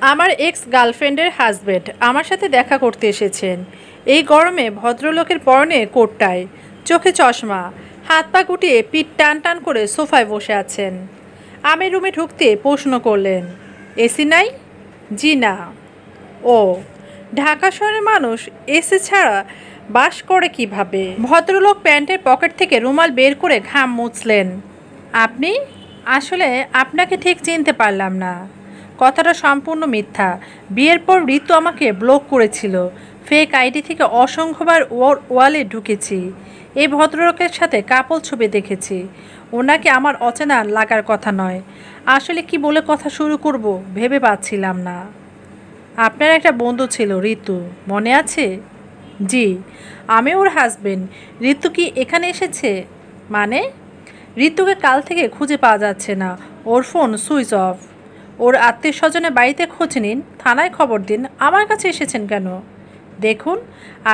আমার এক্স গার্লফ্রেন্ডের হাজব্যান্ড আমার সাথে দেখা করতে এসেছেন। এই গরমে ভদ্রলোকের পরনে কোট টাই, চোখে চশমা, হাত পা গুটিয়ে পিঠ টান টান করে সোফায় বসে আছেন। আমি রুমে ঢুকতে প্রশ্ন করলেন, এসি নাই? জি না। ও, ঢাকা শহরের মানুষ এসি ছাড়া বাস করে কিভাবে? ভদ্রলোক প্যান্টের পকেট থেকে রুমাল বের করে ঘাম মুছলেন। আপনি? আসলে আপনাকে ঠিক চিনতে পারলাম না। কথাটা সম্পূর্ণ মিথ্যা। বিয়ের পর ঋতু আমাকে ব্লক করেছিল। ফেক আইডি থেকে অসংখ্যবার ওর ওয়ালে ঢুকেছি। এই ভদ্রলোকের সাথে কাপল ছবি দেখেছি। ওনাকে আমার অচেনা লাগার কথা নয়। আসলে কি বলে কথা শুরু করব ভেবে পাচ্ছিলাম না। আপনার একটা বন্ধু ছিল ঋতু, মনে আছে? জি, আমি ওর হাজবেন্ড। ঋতু কি এখানে এসেছে? মানে? ঋতুকে কাল থেকে খুঁজে পাওয়া যাচ্ছে না। ওর ফোন সুইচ অফ। ওর আত্মীয় স্বজনের বাড়িতে খোঁজ নিন, থানায় খবর দিন। আমার কাছে এসেছেন কেন? দেখুন,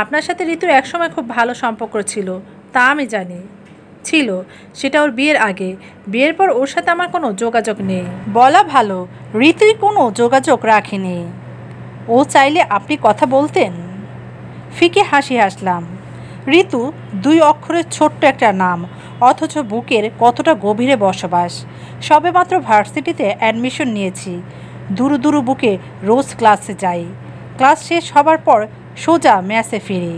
আপনার সাথে ঋতুর একসময় খুব ভালো সম্পর্ক ছিল, তা আমি জানি। ছিল, সেটা ওর বিয়ের আগে। বিয়ের পর ওর সাথে আমার কোনো যোগাযোগ নেই। বলা ভালো, ঋতুই কোনো যোগাযোগ রাখেনি। ও চাইলে আপনি কথা বলতেন। ফিকে হাসি হাসলাম। ঋতু দুই অক্ষরের ছোট্ট একটা নাম, অথচ বুকের কতটা গভীরে বসবাস। সবেমাত্র ভার্সিটিতে অ্যাডমিশন নিয়েছি। দুরু দুরু বুকে রোজ ক্লাসে যাই। ক্লাস শেষ হবার পর সোজা ম্যাসে ফিরি।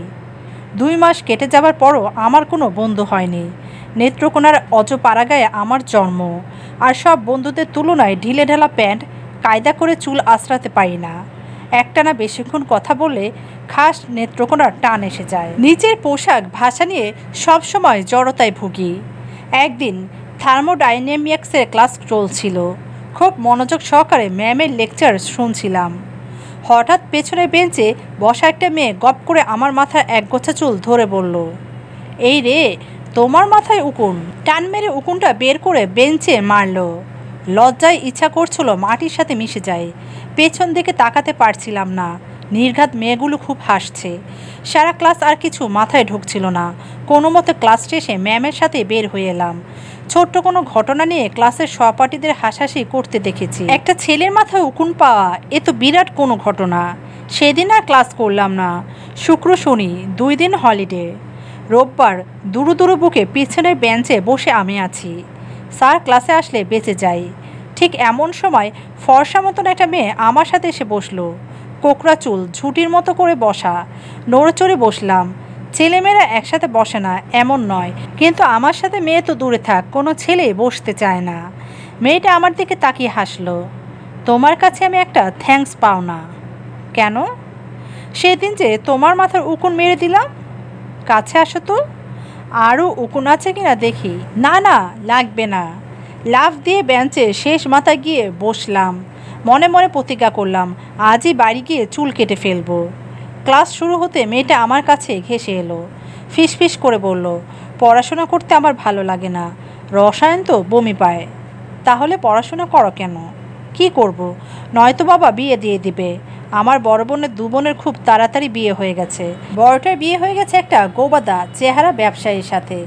2 মাস কেটে যাবার পরও আমার কোনো বন্ধু হয়নি। নেত্রকোনার অজপাড়াগায়ে আমার জন্ম। আর সব বন্ধুদের তুলনায় ঢিলেঢালা প্যান্ট, কায়দা করে চুল আঁচড়াতে পারি না। একটানা বেশিক্ষণ কথা বললে খাস নেত্রকোনার টান এসে যায়। নিচের পোশাক ভাষা নিয়ে সবসময় জড়তায় ভুগি। একদিন থার্মোডাইনামিক্সের ক্লাস চলছিল। খুব মনোযোগ সহকারে ম্যামের লেকচার শুনছিলাম। হঠাৎ পেছনের বেঞ্চে বসা একটা মেয়ে গপ করে আমার মাথার একগোছা চুল ধরে বলল, এই রে, তোমার মাথায় উকুন। টান মেরে উকুনটা বের করে বেঞ্চে মারল। লজ্জায় ইচ্ছা করছিল মাটির সাথে মিশে যায়। পেছন দিকে তাকাতে পারছিলাম না। নির্ঘাত মেয়েগুলো খুব হাসছে। সারা ক্লাস আর কিছু মাথায় ঢুকছিল না। কোনো মতে ক্লাস শেষে ম্যামের সাথে বের হয়ে এলাম। ছোট্ট কোনো ঘটনা নিয়ে ক্লাসের সহপাঠীদের হাসাহাসি করতে দেখেছি। একটা ছেলের মাথায় উকুন পাওয়া এ তো বিরাট কোনো ঘটনা। সেদিন আর ক্লাস করলাম না। শুক্র শনি 2 দিন হলিডে। রোববার দুরু দুরু বুকে পিছনের বেঞ্চে বসে আমি আছি। স্যার ক্লাসে আসলে বেঁচে যাই। ঠিক এমন সময় ফর্সা মতন একটা মেয়ে আমার সাথে এসে বসলো। কোকড়া চুল, ঝুঁটির মতো করে বসা। নড়েচড়ে বসলাম। ছেলেমেয়েরা একসাথে বসে না এমন নয়, কিন্তু আমার সাথে মেয়ে তো দূরে থাক, কোনো ছেলে বসতে চায় না। মেয়েটা আমার দিকে তাকিয়ে হাসলো। তোমার কাছে আমি একটা থ্যাঙ্কস পাও না। কেন? সেদিন যে তোমার মাথার উকুন মেরে দিলাম। কাছে আসো তো, আরও উকুন আছে কিনা দেখি। না না, লাগবে না। লাফ দিয়ে বেঞ্চে শেষ মাথায় গিয়ে বসলাম। মনে মনে প্রতিজ্ঞা করলাম, আজই বাড়ি গিয়ে চুল কেটে ফেলবো। ক্লাস শুরু হতে মেয়েটা আমার কাছে ঘেঁষে এলো। ফিসফিস করে বলল, পড়াশোনা করতে আমার ভালো লাগে না, রসায়ন তো বমি পায়। তাহলে পড়াশোনা করো কেন? কি করব? নয়তো বাবা বিয়ে দিয়ে দিবে। আমার বড় বোনের 2 বোনের খুব তাড়াতাড়ি বিয়ে হয়ে গেছে। বড়টার বিয়ে হয়ে গেছে একটা গোবাদা চেহারা ব্যবসায়ীর সাথে,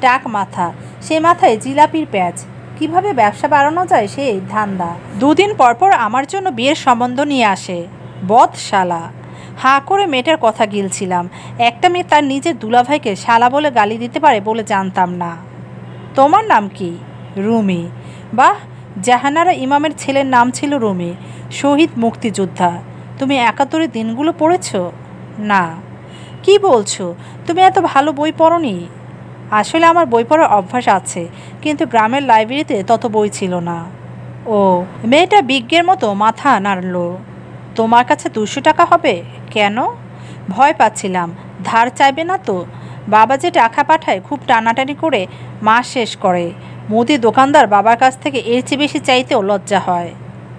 টাক মাথা। সে মাথায় জিলাপির প্যাচ। কিভাবে ব্যবসা বাড়ানো যায় সেই ধান্দা। 2 দিন পরপর আমার জন্য বিয়ের সম্বন্ধ নিয়ে আসে। বদ শালা। হাঁ করে মেয়েটার কথা গিলছিলাম। একটা মেয়ে তার নিজের দুলাভাইকে শালা বলে গালি দিতে পারে বলে জানতাম না। তোমার নাম কি? রুমি। বাহ, জাহানারা ইমামের ছেলের নাম ছিল রুমি, শহীদ মুক্তিযোদ্ধা। তুমি 71 দিনগুলো পড়েছ? না। কি বলছো? তুমি এত ভালো বই পড়োনি? আসলে আমার বই পড়ার অভ্যাস আছে, কিন্তু গ্রামের লাইব্রেরিতে তত বই ছিল না। ও, মেয়েটা বিজ্ঞের মতো মাথা নাড়ল। তোমার কাছে 200 টাকা হবে? কেন? ভয় পাচ্ছিলাম। ধার চাইবে না তো? বাবা যে টাকা পাঠায় খুব টানাটানি করে মাস শেষ করে। মুদি দোকানদার বাবার কাছ থেকে এর চেয়ে বেশি চাইতেও লজ্জা হয়।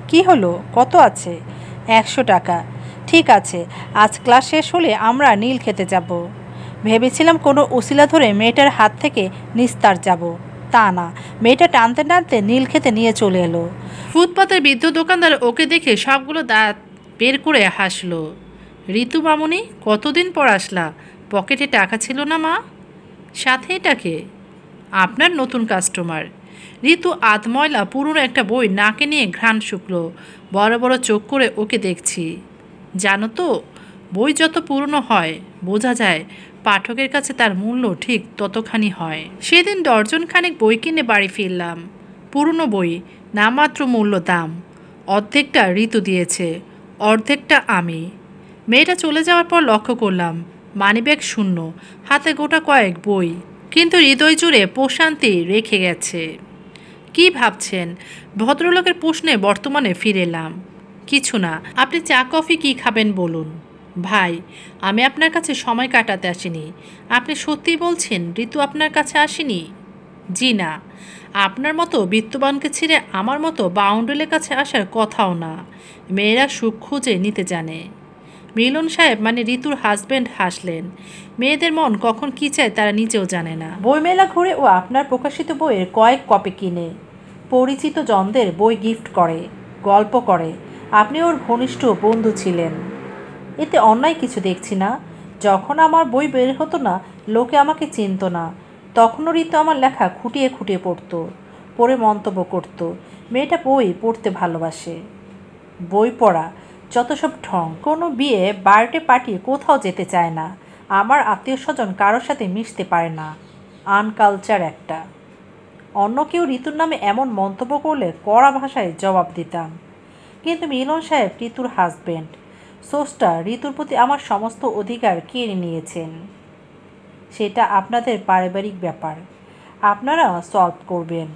কি হলো, কত আছে? 100 টাকা। ঠিক আছে, আজ ক্লাস শেষ হলে আমরা নীল খেতে যাব। ভেবেছিলাম কোনো উসিলা ধরে মেয়েটার হাত থেকে নিস্তার যাব। তা না, মেয়েটা টানতে টানতে নীল খেতে নিয়ে চলে এলো। ফুটপাতের বৃদ্ধ দোকানদার ওকে দেখে সবগুলো দাঁত বের করে হাসলো। ঋতু মামুনি, কতদিন পর আসলা? পকেটে টাকা ছিল না মা? সাথে এটাকে? আপনার নতুন কাস্টমার। ঋতু আধময়লা পুরনো একটা বই নাকে নিয়ে ঘ্রাণ শুকলো। বড় বড় চোখ করে ওকে দেখছি। জানো তো, বই যত পুরনো হয় বোঝা যায় পাঠকের কাছে তার মূল্য ঠিক ততখানি হয়। সেদিন ডর্জনখানেক বই কিনে বাড়ি ফিরলাম। পুরনো বই, নামাত্র মূল্য দাম। অর্ধেকটা ঋতু দিয়েছে, অর্ধেকটা আমি। মেয়েটা চলে যাওয়ার পর লক্ষ্য করলাম মানিব্যাগ শূন্য, হাতে গোটা কয়েক বই, কিন্তু হৃদয় জুড়ে প্রশান্তি রেখে গেছে। কি ভাবছেন? ভদ্রলোকের প্রশ্নে বর্তমানে ফিরে এলাম। কিছু না, আপনি চা কফি কি খাবেন বলুন। ভাই, আমি আপনার কাছে সময় কাটাতে আসিনি। আপনি সত্যি বলছেন ঋতু আপনার কাছে আসেনি? জি না, আপনার মতো বিত্তবানকে ছেড়ে আমার মতো বাউন্ডুলের কাছে আসার কথাও না। মেয়েরা সুখ খুঁজে নিতে জানে। মিলন সাহেব মানে ঋতুর হাজব্যান্ড হাসলেন। মেয়েদের মন কখন কী চায় তারা নিজেও জানে না। বইমেলা ঘুরে ও আপনার প্রকাশিত বইয়ের কয়েক কপি কিনে পরিচিত জনদের বই গিফট করে, গল্প করে। আপনি ওর ঘনিষ্ঠ বন্ধু ছিলেন, এতে অন্যায় কিছু দেখছি না। যখন আমার বই বের হতো না, লোকে আমাকে চিনত না, তখনও ঋতু আমার লেখা খুঁটিয়ে খুঁটিয়ে পড়তো, পড়ে মন্তব্য করতো। মেয়েটা বই পড়তে ভালোবাসে। বই পড়া যত সব ঢং। কোনো বিয়ে, বার্থডে পার্টি কোথাও যেতে চায় না। আমার আত্মীয় স্বজন কারোর সাথে মিশতে পারে না। আনকালচার একটা। অন্য কেউ ঋতুর নামে এমন মন্তব্য করলে কড়া ভাষায় জবাব দিতাম, কিন্তু মিলন সাহেব ঋতুর হাজব্যান্ড, স্রষ্টা, ঋতুর প্রতি আমার সমস্ত অধিকার কেড়ে নিয়েছেন। সেটা আপনাদের পারিবারিক ব্যাপার, আপনারা সলভ করবেন।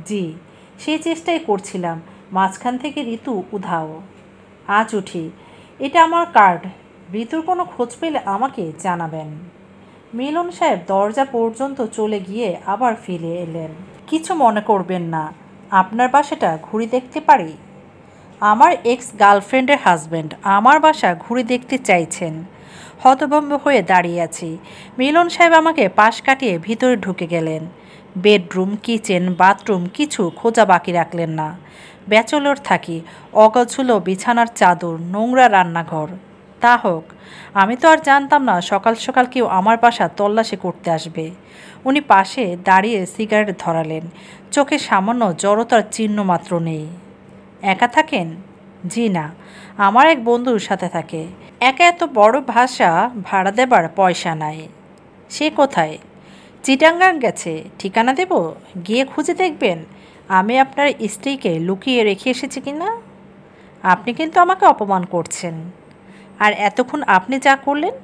জি, সেই চেষ্টাই করছিলাম। মাঝখান থেকে ঋতু উধাও। আজ উঠি, এটা আমার কার্ড। ঋতুর কোনো খোঁজ পেলে আমাকে জানাবেন। মিলন সাহেব দরজা পর্যন্ত চলে গিয়ে আবার ফিরে এলেন। কিছু মনে করবেন না, আপনার বাসাটা ঘুরে দেখতে পারি? আমার এক্স গার্লফ্রেন্ডের হাজব্যান্ড আমার বাসা ঘুরে দেখতে চাইছেন। হতভম্ব হয়ে দাঁড়িয়ে আছি। মিলন সাহেব আমাকে পাশ কাটিয়ে ভিতরে ঢুকে গেলেন। বেডরুম, কিচেন, বাথরুম কিছু খোঁজা বাকি রাখলেন না। ব্যাচেলর থাকি, অগোছালো বিছানার চাদর, নোংরা রান্নাঘর। তা হোক, আমি তো আর জানতাম না সকাল সকাল কেউ আমার বাসা তল্লাশি করতে আসবে। উনি পাশে দাঁড়িয়ে সিগারেট ধরালেন। চোখে সামান্য জড়তার চিহ্ন মাত্র নেই। একা থাকেন? জি না, আমার এক বন্ধুর সাথে থাকে। একা এত বড় ভাষা ভাড়া দেবার পয়সা নাই। সে কোথায়? চিটাঙ্গাং গেছে। ঠিকানা দেব? গিয়ে খুঁজে দেখবেন আমি আপনার স্ত্রীকে লুকিয়ে রেখে এসেছি কিনা। আপনি কিন্তু আমাকে অপমান করছেন। আর এতক্ষণ আপনি যা করলেন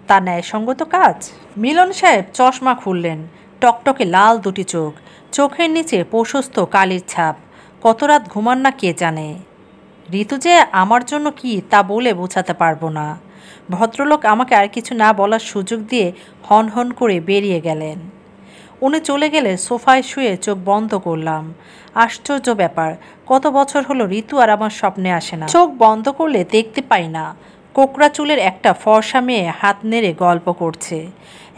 তা ন্যায়সঙ্গত কাজ? মিলন সাহেব চশমা খুললেন। টকটকে লাল দুটি চোখ, চোখের নিচে প্রশস্ত কালির ছাপ। কত রাত ঘুমান না কে জানে। ঋতু যে আমার জন্য কি তা বলে বোঝাতে পারবো না। ভদ্রলোক আমাকে আর কিছু না বলার সুযোগ দিয়ে হন হন করে বেরিয়ে গেলেন। উনি চলে গেলে সোফায় শুয়ে চোখ বন্ধ করলাম। আশ্চর্য ব্যাপার, কত বছর হলো ঋতু আর আমার স্বপ্নে আসে না। চোখ বন্ধ করলে দেখতে পাই না কোকড়া চুলের একটা ফর্সা মেয়ে হাত নেড়ে গল্প করছে।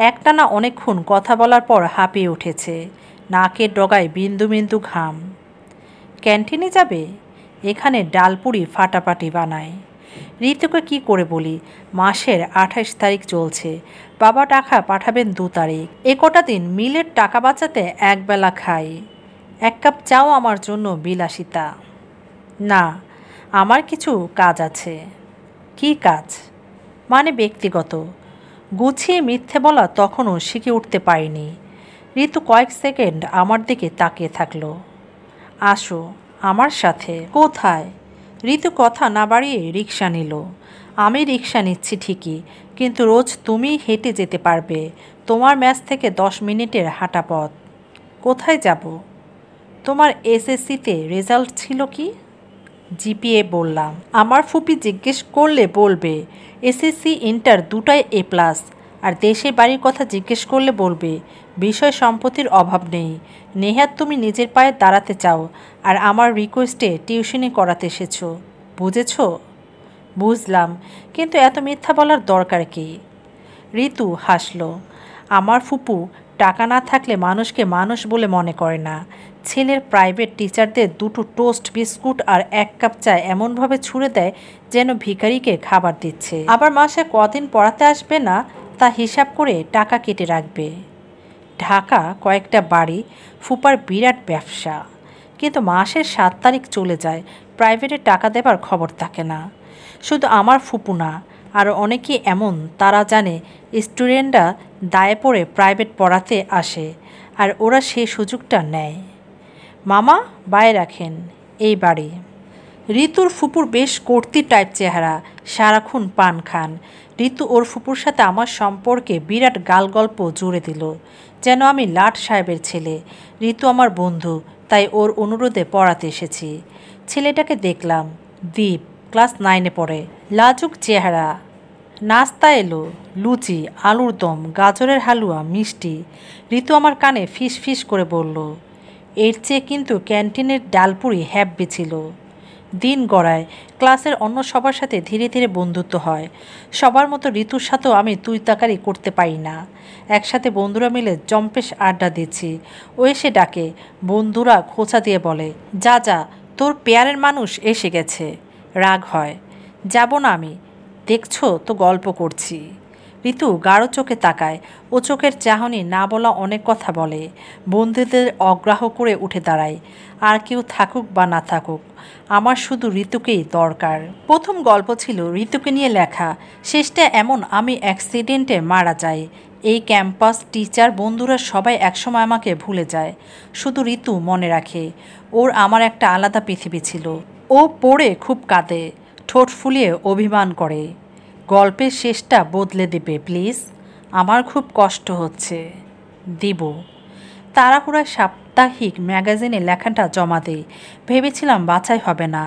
একটানা অনেকক্ষণ কথা বলার পর হাঁপিয়ে উঠেছে। নাকের ডগায় বিন্দু বিন্দু ঘাম। ক্যান্টিনে যাবে? এখানে ডালপুরি ফাটাফাটি বানায়। ঋতুকে কি করে বলি? মাসের 28 তারিখ চলছে, বাবা টাকা পাঠাবেন 2 তারিখ। এ কটা দিন মিলের টাকা বাঁচাতে একবেলা খাই। 1 কাপ চাও আমার জন্য বিলাসিতা? না, আমার কিছু কাজ আছে। কি কাজ? মানে ব্যক্তিগত। গুছিয়ে মিথ্যে বলা তখনও শিখে উঠতে পারিনি। ঋতু কয়েক সেকেন্ড আমার দিকে তাকিয়ে থাকলো। আসো আমার সাথে। কোথায়? ঋতু কথা না বাড়িয়ে রিকশা নিল। আমি রিকশা নিচ্ছি ঠিকই, কিন্তু রোজ তুমি হেঁটে যেতে পারবে। তোমার ম্যাচ থেকে 10 মিনিটের হাঁটা পথ। কোথায় যাব? তোমার এসএসসিতে রেজাল্ট ছিল কি? জিপিএ বললাম। আমার ফুপি জিজ্ঞেস করলে বলবে এসএসসি ইন্টার দুটাই A+। আর দেশের বাড়ির কথা জিজ্ঞেস করলে বলবে বিষয় সম্পত্তির অভাব নেই। নেহাত তুমি নিজের পায়ে দাঁড়াতে চাও, আর আমার রিকোয়েস্টে টিউশনি করাতে এসেছো। বুঝেছ? বুঝলাম, কিন্তু এত মিথ্যা বলার দরকার কি? ঋতু হাসল। আমার ফুপু টাকা না থাকলে মানুষকে মানুষ বলে মনে করে না। ছেলের প্রাইভেট টিচারদের 2টো টোস্ট বিস্কুট আর 1 কাপ চা এমনভাবে ছুঁড়ে দেয় যেন ভিখারিকে খাবার দিচ্ছে। আবার মাসে কদিন পড়াতে আসবে না তা হিসাব করে টাকা কেটে রাখবে। ঢাকা কয়েকটা বাড়ি, ফুপার বিরাট ব্যবসা। কিন্তু মাসের 7 তারিখ চলে যায়, প্রাইভেটে টাকা দেবার খবর থাকে না। শুধু আমার ফুপু না, আরও অনেকেই এমন, তারা জানে স্টুডেন্টরা দায়ে পড়ে প্রাইভেট পড়াতে আসে, আর ওরা সেই সুযোগটা নেয়। মামা বায়ে রাখেন, এই বাড়ি। ঋতুর ফুপুর বেশ কর্তি টাইপ চেহারা, সারাক্ষণ পান খান। ঋতু ওর ফুপুর সাথে আমার সম্পর্কে বিরাট গালগল্প জুড়ে দিল, যেন আমি লাট সাহেবের ছেলে। ঋতু আমার বন্ধু, তাই ওর অনুরোধে পড়াতে এসেছি। ছেলেটাকে দেখলাম, দীপ, ক্লাস 9-এ পড়ে, লাজুক চেহারা। নাস্তা এলো, লুচি, আলুর দম, গাজরের হালুয়া, মিষ্টি। ঋতু আমার কানে ফিস ফিস করে বলল, এর চেয়ে কিন্তু ক্যান্টিনের ডালপুরি হ্যাব্বি ছিল। দিন গড়ায়, ক্লাসের অন্য সবার সাথে ধীরে ধীরে বন্ধুত্ব হয়। সবার মতো ঋতুর সাথেও আমি তুই তাকারি করতে পারি না। একসাথে বন্ধুরা মিলে জম্পেশ আড্ডা দিচ্ছি। ও এসে ডাকে, বন্ধুরা খোঁচা দিয়ে বলে, যা যা, তোর পেয়ারের মানুষ এসে গেছে। রাগ হয়, যাব না আমি, দেখছো তো গল্প করছি। ঋতু গাঢ় চোখে তাকায়, ও চোখের চাহনি না বলা অনেক কথা বলে। বন্ধুদের অগ্রাহ করে উঠে দাঁড়ায়। আর কেউ থাকুক বা না থাকুক, আমার শুধু ঋতুকেই দরকার। প্রথম গল্প ছিল ঋতুকে নিয়ে লেখা, শেষটা এমন, আমি অ্যাক্সিডেন্টে মারা যাই। এই ক্যাম্পাস, টিচার, বন্ধুরা সবাই একসময় আমাকে ভুলে যায়, শুধু ঋতু মনে রাখে। ওর আমার একটা আলাদা পৃথিবী ছিল। ও পড়ে খুব কাঁদে, ঠোঁট ফুলিয়ে অভিমান করে। গল্পের শেষটা বদলে দেবে প্লিজ, আমার খুব কষ্ট হচ্ছে। দিব। তাড়াহুড়ায় সাপ্তাহিক ম্যাগাজিনে লেখাটা জমা দেই। ভেবেছিলাম বাছাই হবে না,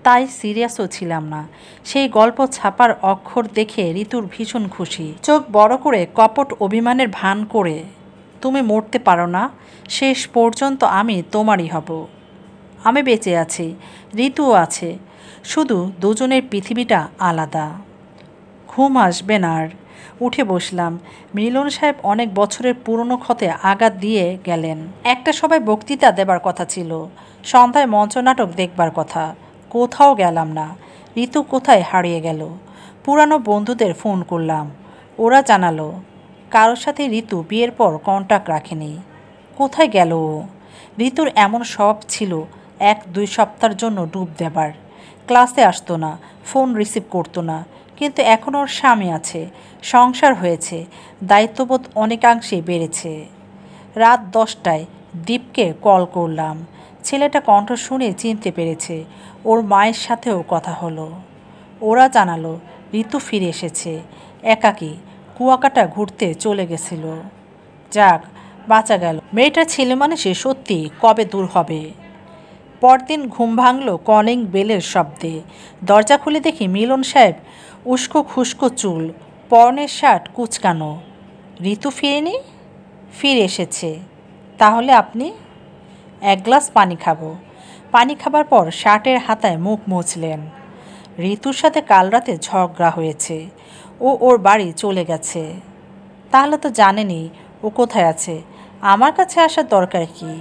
তাই সিরিয়াসও ছিলাম না। সেই গল্প ছাপার অক্ষর দেখে ঋতুর ভীষণ খুশি। চোখ বড় করে কপট অভিমানের ভান করে, তুমি মরতে পারো না, শেষ পর্যন্ত আমি তোমারই হব। আমি বেঁচে আছি, ঋতুও আছে, শুধু দুজনের পৃথিবীটা আলাদা। ঘুম আসবে না আর। উঠে বসলাম। মিলন সাহেব অনেক বছরের পুরনো ক্ষতে আঘাত দিয়ে গেলেন। একটা সবাই বক্তৃতা দেবার কথা ছিল, সন্ধ্যায় মঞ্চনাটক দেখবার কথা। কোথাও গেলাম না। ঋতু কোথায় হারিয়ে গেল। পুরানো বন্ধুদের ফোন করলাম, ওরা জানালো কারোর সাথে ঋতু বিয়ের পর কন্টাক্ট রাখেনি। কোথায় গেল ও? ঋতুর এমন স্বভাব ছিল 1-2 সপ্তাহের জন্য ডুব দেবার। ক্লাসে আসতো না, ফোন রিসিভ করতো না, কিন্তু এখন ওর স্বামী আছে, সংসার হয়েছে, দায়িত্ববোধ অনেকাংশে বেড়েছে। রাত 10টায় দীপকে কল করলাম। ছেলেটা কণ্ঠ শুনে চিনতে পেরেছে। ওর মায়ের সাথেও কথা হলো। ওরা জানালো ঋতু ফিরে এসেছে, একাকী, কুয়াকাটা ঘুরতে চলে গেছিল। যাক, বাঁচা গেল। মেয়েটা ছেলে মানুষে সত্যি কবে দূর হবে। পরদিন ঘুম ভাঙল কলিং বেলের শব্দে। দরজা খুলে দেখি মিলন সাহেব, উস্কো খুস্কো চুল, পরনের শার্ট কুচকানো। ঋতু ফিরেনি? ফিরে এসেছে। তাহলে আপনি? 1 গ্লাস পানি খাবো। পানি খাবার পর শার্টের হাতায় মুখ মুছলেন। ঋতুর সাথে কাল রাতে ঝগড়া হয়েছে, ও ওর বাড়ি চলে গেছে। তাহলে তো জানেনই ও কোথায় আছে, আমার কাছে আসার দরকার কি?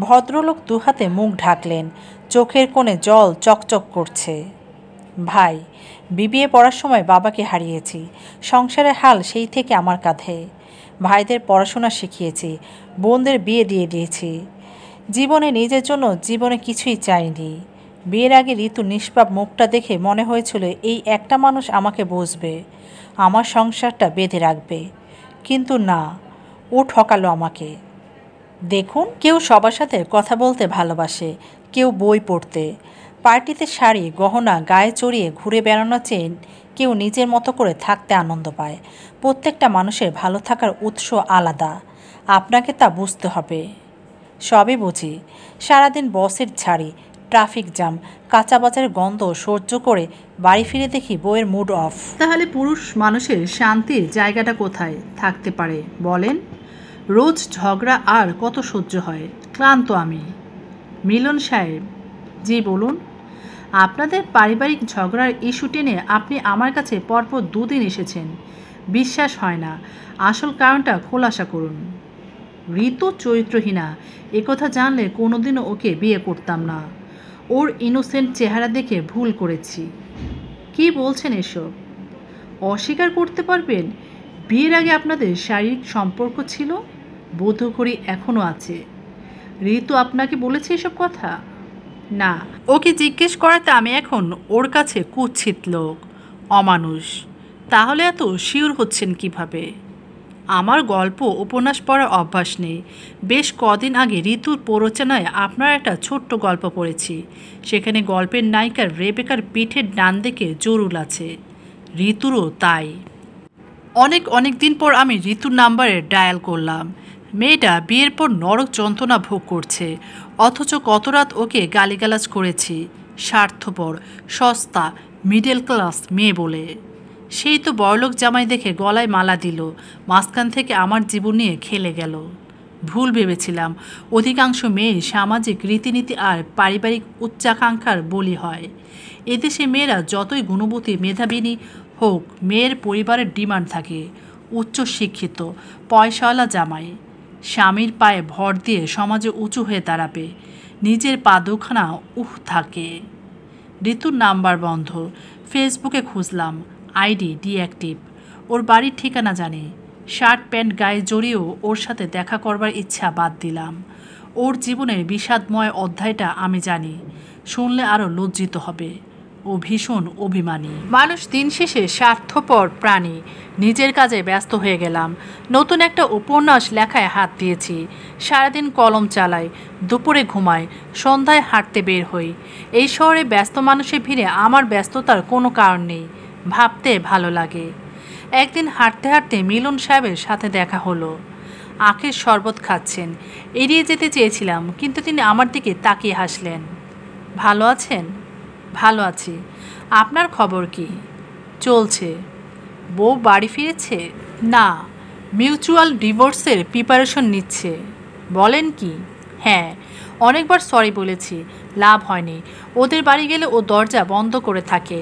ভদ্রলোক দুহাতে মুখ ঢাকলেন, চোখের কোণে জল চকচক করছে। ভাই, বিবিএ পড়ার সময় বাবাকে হারিয়েছি। সংসারের হাল সেই থেকে আমার কাঁধে। ভাইদের পড়াশোনা শিখিয়েছি, বোনদের বিয়ে দিয়ে দিয়েছি। জীবনে নিজের জন্য জীবনে কিছুই চাইনি। বিয়ের আগে ঋতু নিষ্পাপ মুখটা দেখে মনে হয়েছিল এই একটা মানুষ আমাকে বুঝবে, আমার সংসারটা বেঁধে রাখবে। কিন্তু না, ও ঠকালো আমাকে। দেখুন, কেউ সবার সাথে কথা বলতে ভালোবাসে, কেউ বই পড়তে, পার্টিতে শাড়ি গহনা গায়ে চড়িয়ে ঘুরে বেড়ানো চেয়ে কেউ নিজের মতো করে থাকতে আনন্দ পায়। প্রত্যেকটা মানুষের ভালো থাকার উৎস আলাদা, আপনাকে তা বুঝতে হবে। সবই বুঝি। সারাদিন বসের ঝাড়ি, ট্রাফিক জ্যাম, কাঁচা বাজারের গন্ধ সহ্য করে বাড়ি ফিরে দেখি বইয়ের মুড অফ। তাহলে পুরুষ মানুষের শান্তির জায়গাটা কোথায় থাকতে পারে বলেন? রোজ ঝগড়া আর কত সহ্য হয়, ক্লান্ত আমি। মিলন সাহেব, জি বলুন। আপনাদের পারিবারিক ঝগড়ার ইস্যু টেনে আপনি আমার কাছে পরপর 2 দিন এসেছেন, বিশ্বাস হয় না। আসল কারণটা খোলাসা করুন। ঋতু চরিত্রহীনা, একথা জানলে কোনোদিনও ওকে বিয়ে করতাম না। ওর ইনোসেন্ট চেহারা দেখে ভুল করেছি। কি বলছেন এসব? অস্বীকার করতে পারবেন বিয়ের আগে আপনাদের শারীরিক সম্পর্ক ছিল? বোধ করি এখনও আছে। ঋতু আপনাকে বলেছে এসব কথা? না, ওকে জিজ্ঞেস করাতে আমি এখন ওর কাছে কুৎসিত লোক, অমানুষ। তাহলে এত শিওর হচ্ছেন কিভাবে? আমার গল্প উপন্যাস পড়ার অভ্যাস নেই। বেশ কদিন আগে ঋতুর প্ররোচনায় আপনার একটা ছোট্ট গল্প পড়েছি। সেখানে গল্পের নায়িকার রেবেকার পিঠের ডান দিকে জরুল আছে। ঋতুরও তাই। অনেক দিন পর আমি ঋতুর নাম্বারে ডায়াল করলাম। মেয়েটা বিয়ের পর নরক যন্ত্রণা ভোগ করছে, অথচ কত রাত ওকে গালিগালাজ করেছি। স্বার্থপর, সস্তা, মিডল ক্লাস মেয়ে বলে। সেই তো বড়লোক জামাই দেখে গলায় মালা দিল, মাঝখান থেকে আমার জীবন নিয়ে খেলে গেল। ভুল ভেবেছিলাম অধিকাংশ মেয়ে সামাজিক রীতিনীতি আর পারিবারিক উচ্চাকাঙ্ক্ষার বলি হয়। এদেশে মেয়েরা যতই গুণবতী মেধাবিনী হোক, মেয়ের পরিবারের ডিমান্ড থাকে উচ্চ শিক্ষিত, পয়সাওয়ালা জামাই। স্বামীর পায়ে ভর দিয়ে সমাজে উঁচু হয়ে দাঁড়াবে, নিজের পা দুখানা থাকে। ঋতুর নাম্বার বন্ধ। ফেসবুকে খুঁজলাম, আইডি ডিঅ্যাক্টিভ। ওর বাড়ির ঠিকানা জানি। শার্ট প্যান্ট গায়ে জড়িয়েও ওর সাথে দেখা করবার ইচ্ছা বাদ দিলাম। ওর জীবনের বিষাদময় অধ্যায়টা আমি জানি, শুনলে আরও লজ্জিত হবে। ও ভীষণ অভিমানী মানুষ, দিন শেষে স্বার্থপর প্রাণী। নিজের কাজে ব্যস্ত হয়ে গেলাম। নতুন একটা উপন্যাস লেখায় হাত দিয়েছি। সারাদিন কলম চালাই, দুপুরে ঘুমাই, সন্ধ্যায় হাঁটতে বের হই। এই শহরে ব্যস্ত মানুষের ভিড়ে আমার ব্যস্ততার কোনো কারণ নেই, ভাবতে ভালো লাগে। একদিন হাঁটতে হাঁটতে মিলন সাহেবের সাথে দেখা হলো। আখের শরবত খাচ্ছেন। এড়িয়ে যেতে চেয়েছিলাম, কিন্তু তিনি আমার দিকে তাকিয়ে হাসলেন। ভালো আছেন? ভালো আছি। আপনার খবর কি? চলছে। বউ বাড়ি ফিরেছে? না, মিউচুয়াল ডিভোর্সের প্রিপারেশন নিচ্ছে। বলেন কি? হ্যাঁ, অনেকবার সরি বলেছি, লাভ হয়নি। ওদের বাড়ি গেলে ও দরজা বন্ধ করে থাকে।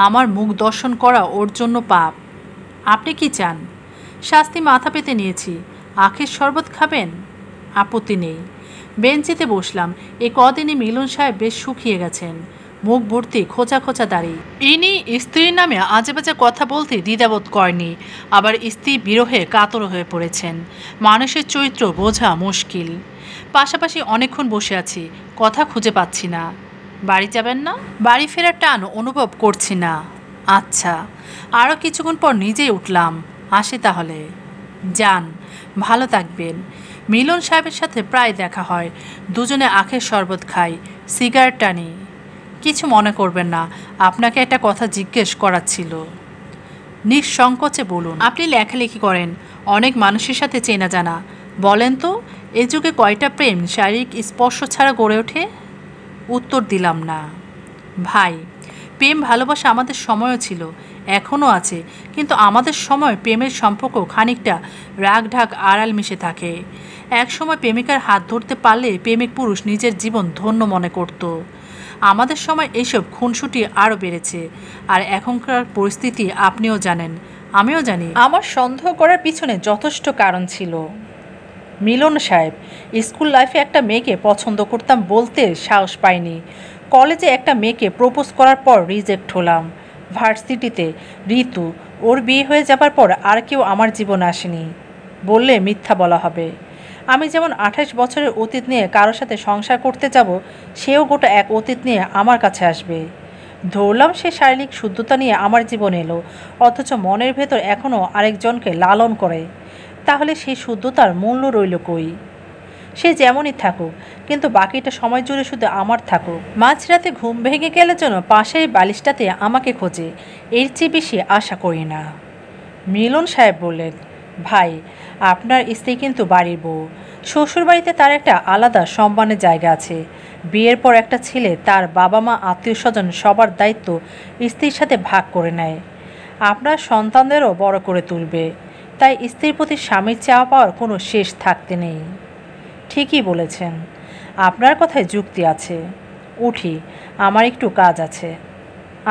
আমার মুখ দর্শন করা ওর জন্য পাপ। আপনি কি চান? শাস্তি মাথা পেতে নিয়েছি। আখের শরবত খাবেন? আপত্তি নেই। বেঞ্চিতে বসলাম। এ কদিনই মিলন সাহেব বেশ শুকিয়ে গেছেন, মুখ ভর্তি খোঁচা খোঁচা দাড়ি। ইনি স্ত্রীর নামে আজে বাজে কথা বলতে দ্বিধাবোধ করেনি, আবার স্ত্রী বিরহে কাতর হয়ে পড়েছেন। মানুষের চরিত্র বোঝা মুশকিল। পাশাপাশি অনেকক্ষণ বসে আছি, কথা খুঁজে পাচ্ছি না। বাড়ি যাবেন না? বাড়ি ফেরার টান অনুভব করছি না। আচ্ছা। আরও কিছুক্ষণ পর নিজেই উঠলাম। আসি তাহলে। যান, ভালো থাকবেন। মিলন সাহেবের সাথে প্রায় দেখা হয়। দুজনে আখের শরবত খাই, সিগারেট টানি। কিছু মনে করবেন না, আপনাকে একটা কথা জিজ্ঞেস করার ছিল। নিঃসংকোচে বলুন। আপনি লেখালেখি করেন, অনেক মানুষের সাথে চেনা জানা। বলেন তো, এ যুগে কয়টা প্রেম শারীরিক স্পর্শ ছাড়া গড়ে ওঠে? উত্তর দিলাম না। ভাই, প্রেম ভালোবাসা আমাদের সময়ও ছিল, এখনও আছে, কিন্তু আমাদের সময় প্রেমের সম্পর্ক খানিকটা রাগঢাক আড়াল মিশে থাকে। এক সময় প্রেমিকার হাত ধরতে পারলে প্রেমিক পুরুষ নিজের জীবন ধন্য মনে করত। আমাদের সময় এইসব খুনসুটি আরও বেড়েছে। আর এখনকার পরিস্থিতি আপনিও জানেন, আমিও জানি। আমার সন্দেহ করার পিছনে যথেষ্ট কারণ ছিল। মিলন সাহেব, স্কুল লাইফে একটা মেয়েকে পছন্দ করতাম বলতে সাহস পাইনি। কলেজে একটা মেয়েকে প্রপোজ করার পর রিজেক্ট হলাম। ভার্সিটিতে ঋতু, ওর বিয়ে হয়ে যাবার পর আর কেউ আমার জীবনে আসেনি বললে মিথ্যা বলা হবে। আমি যেমন 28 বছরের অতীত নিয়ে কারোর সাথে সংসার করতে যাব, সেও গোটা এক অতীত নিয়ে আমার কাছে আসবে। ধরলাম সে শারীরিক শুদ্ধতা নিয়ে আমার জীবনে এলো, অথচ মনের ভেতর এখনও আরেকজনকে লালন করে। তাহলে সেই শুদ্ধতার মূল্য রইল কই? সে যেমনই থাকুক, কিন্তু বাকিটা সময় জুড়ে শুধু আমার থাকুক। মাঝরাতে ঘুম ভেঙে গেলে যেন পাশের বালিশটাতে আমাকে খোঁজে, এর চেয়ে বেশি আশা করি না। মিলন সাহেব বললেন, ভাই, আপনার স্ত্রী কিন্তু বাড়ির বউ। শ্বশুরবাড়িতে তার একটা আলাদা সম্মানের জায়গা আছে। বিয়ের পর একটা ছেলে তার বাবা মা আত্মীয় স্বজন সবার দায়িত্ব স্ত্রীর সাথে ভাগ করে নেয়। আপনার সন্তানদেরও বড় করে তুলবে, তাই স্ত্রীর প্রতি স্বামীর চাওয়া পাওয়ার কোনো শেষ থাকতে নেই। ঠিকই বলেছেন, আপনার কথায় যুক্তি আছে। উঠি, আমার একটু কাজ আছে।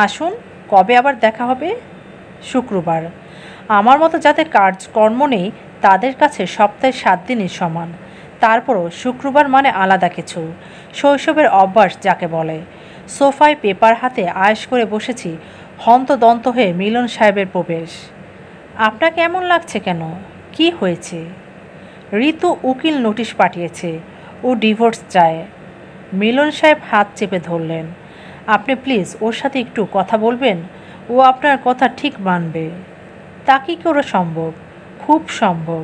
আসুন, কবে আবার দেখা হবে? শুক্রবার। আমার মতো যাদের কাজকর্ম নেই তাদের কাছে সপ্তাহে 7 দিনই সমান। তারপরও শুক্রবার মানে আলাদা কিছু, শৈশবের অভ্যাস যাকে বলে। সোফায় পেপার হাতে আয়েশ করে বসেছি, হন্তদন্ত হয়ে মিলন সাহেবের প্রবেশ। আপনাকে এমন লাগছে কেন? কি হয়েছে? ঋতু উকিল নোটিশ পাঠিয়েছে, ও ডিভোর্স চায়। মিলন সাহেব হাত চেপে ধরলেন। আপনি প্লিজ ওর সাথে একটু কথা বলবেন, ও আপনার কথা ঠিক মানবে। তা কি করে সম্ভব? খুব সম্ভব।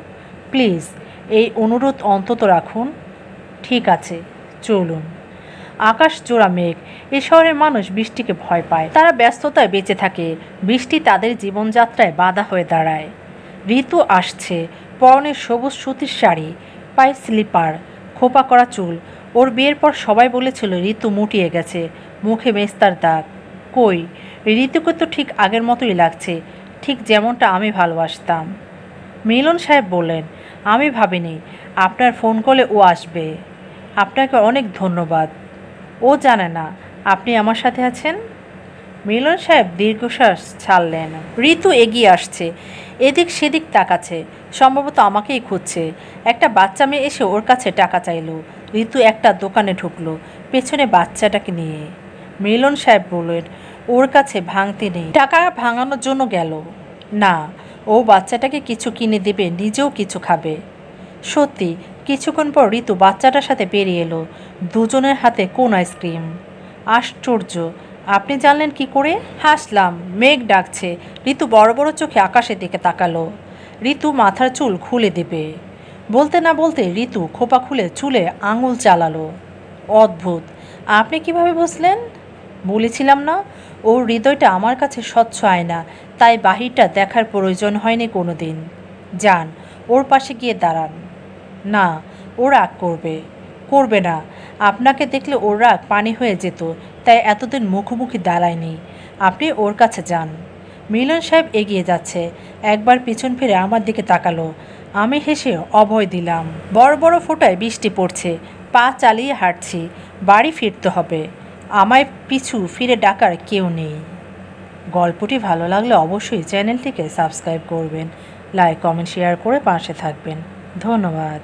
প্লিজ এই অনুরোধ অন্তত রাখুন। ঠিক আছে, চলুন। আকাশ জোড়া মেঘ, এ শহরের মানুষ বৃষ্টিকে ভয় পায়, তারা ব্যস্ততায় বেঁচে থাকে, বৃষ্টি তাদের জীবনযাত্রায় বাধা হয়ে দাঁড়ায়। ঋতু আসছে, পরনে সবুজ সুতির শাড়ি, পায়ে স্লিপার, খোপা করা চুল। ওর বিয়ের পর সবাই বলেছিল ঋতু মুটিয়ে গেছে, মুখে মেস্তার দাগ। কই, ঋতুকে তো ঠিক আগের মতোই লাগছে, ঠিক যেমনটা আমি ভালোবাসতাম। মিলন সাহেব বললেন, আমি ভাবিনি আপনার ফোন কলে ও আসবে। আপনাকে অনেক ধন্যবাদ। ও জানে না আপনি আমার সাথে আছেন। মিলন সাহেব দীর্ঘশ্বাস ছাড়লেন। ঋতু এগিয়ে আসছে, এদিক সেদিক তাকাচ্ছে, সম্ভবত আমাকেই খুঁজছে। একটা বাচ্চা মেয়ে এসে ওর কাছে টাকা চাইল। ঋতু একটা দোকানে ঢুকলো, পেছনে বাচ্চাটাকে নিয়ে। মিলন সাহেব বললেন, ওর কাছে ভাঙতি নেই, টাকা ভাঙানোর জন্য গেল। না, ও বাচ্চাটাকে কিছু কিনে দেবে, নিজেও কিছু খাবে। সত্যি কিছুক্ষণ পর ঋতু বাচ্চাটার সাথে বেরিয়ে এলো, দুজনের হাতে কোন আইসক্রিম। আশ্চর্য, আপনি জানলেন কি করে? হাসলাম, মেঘ ডাকছে। ঋতু বড় বড় চোখে আকাশের দিকে তাকালো। ঋতু মাথার চুল খুলে দেবে। বলতে না বলতে ঋতু খোপা খুলে চুলে আঙুল চালালো। অদ্ভুত, আপনি কিভাবে বুঝলেন? বলেছিলাম না, ওর হৃদয়টা আমার কাছে স্বচ্ছ আয়না, তাই বাহিরটা দেখার প্রয়োজন হয়নি কোনো দিন। যান, ওর পাশে গিয়ে দাঁড়ান। না, ও রাগ করবে। করবে না, আপনাকে দেখলে ওর রাগ পানি হয়ে যেত, তাই এতদিন মুখোমুখি দাঁড়ায়নি। আপনি ওর কাছে যান। মিলন সাহেব এগিয়ে যাচ্ছে, একবার পিছন ফিরে আমার দিকে তাকালো। আমি হেসে অভয় দিলাম। বড় বড় ফোঁটায় বৃষ্টি পড়ছে, পা চালিয়ে হাঁটছি, বাড়ি ফিরতে হবে। আমায় পিছু ফিরে ডাকার কেউ নেই। গল্পটি ভালো লাগলে অবশ্যই চ্যানেলটিকে সাবস্ক্রাইব করবেন, লাইক কমেন্ট শেয়ার করে পাশে থাকবেন। ধন্যবাদ।